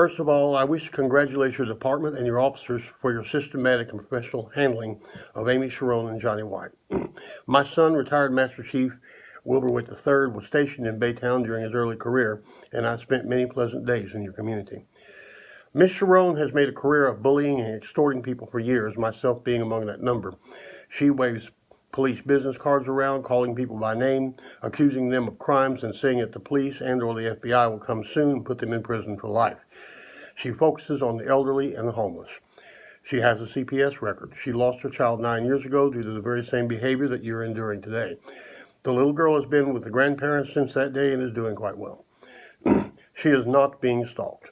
First of all, I wish to congratulate your department and your officers for your systematic and professional handling of Amy Charron and Johnny White. My son, retired Master Chief Wilbur Witt III, was stationed in Baytown during his early career, and I spent many pleasant days in your community. Miss Charron has made a career of bullying and extorting people for years, myself being among that number. She waves police business cards around, calling people by name, accusing them of crimes, and saying that the police and or the FBI will come soon and put them in prison for life. She focuses on the elderly and the homeless. She has a CPS record. She lost her child 9 years ago due to the very same behavior that you're enduring today. The little girl has been with the grandparents since that day and is doing quite well. She is not being stalked.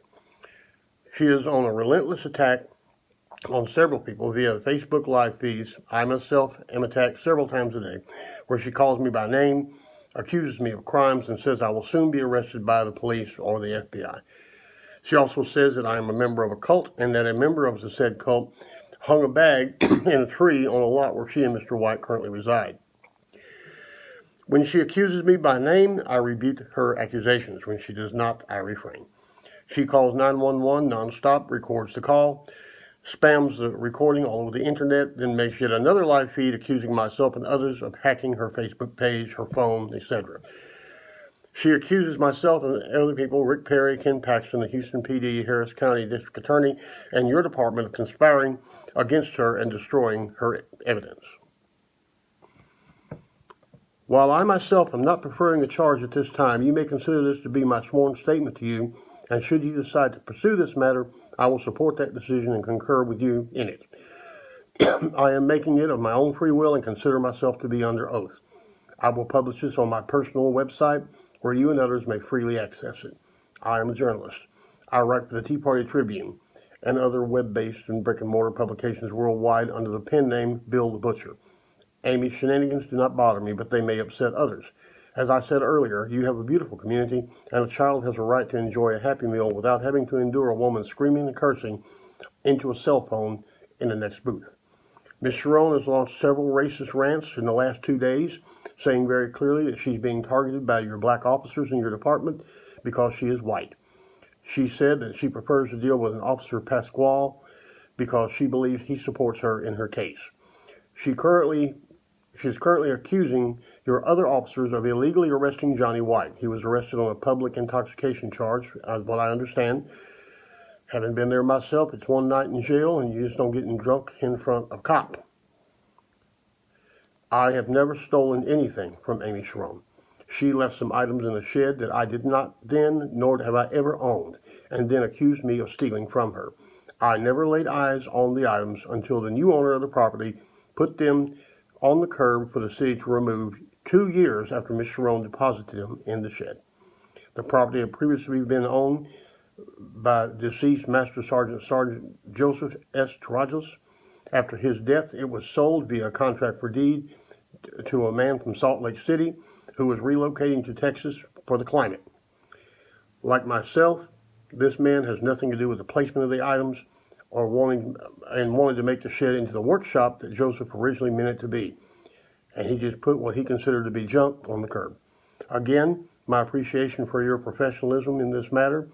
She is on a relentless attack on several people via Facebook Live feeds. I myself am attacked several times a day, where she calls me by name, accuses me of crimes, and says I will soon be arrested by the police or the FBI. She also says that I am a member of a cult and that a member of the said cult hung a bag in a tree on a lot where she and Mr. White currently reside. When she accuses me by name, I rebuke her accusations. When she does not, I refrain. She calls 911 nonstop, records the call, spams the recording all over the internet, then makes yet another live feed accusing myself and others of hacking her Facebook page, her phone, etc. She accuses myself and other people, Rick Perry, Ken Paxton, the Houston PD, Harris County District Attorney, and your department of conspiring against her and destroying her evidence. While I myself am not preferring a charge at this time, you may consider this to be my sworn statement to you, and should you decide to pursue this matter, I will support that decision and concur with you in it. I am making it of my own free will and consider myself to be under oath. I will publish this on my personal website where you and others may freely access it. I am a journalist. I write for the Tea Party Tribune and other web-based and brick-and-mortar publications worldwide under the pen name Bill the Butcher. Amy's shenanigans do not bother me, but they may upset others. As I said earlier, you have a beautiful community, and a child has a right to enjoy a Happy Meal without having to endure a woman screaming and cursing into a cell phone in the next booth. Ms. Charron has launched several racist rants in the last 2 days, saying very clearly that she's being targeted by your black officers in your department because she is white. She said that she prefers to deal with an Officer Pasquale because she believes he supports her in her case. She's currently accusing your other officers of illegally arresting Johnny White. He was arrested on a public intoxication charge, as what I understand. Having been there myself, it's one night in jail, and you just don't get drunk in front of a cop. I have never stolen anything from Amy Charron. She left some items in the shed that I did not then, nor have I ever owned, and then accused me of stealing from her. I never laid eyes on the items until the new owner of the property put them on the curb for the city to remove 2 years after Ms. Charron deposited them in the shed. The property had previously been owned by deceased Master Sergeant Joseph S. Trajos. After his death, it was sold via contract for deed to a man from Salt Lake City who was relocating to Texas for the climate. Like myself, this man has nothing to do with the placement of the items or wanted to make the shed into the workshop that Joseph originally meant it to be. And he just put what he considered to be junk on the curb. Again, my appreciation for your professionalism in this matter,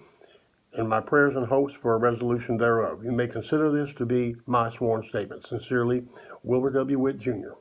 and my prayers and hopes for a resolution thereof. You may consider this to be my sworn statement. Sincerely, Wilbur W. Witt, Jr.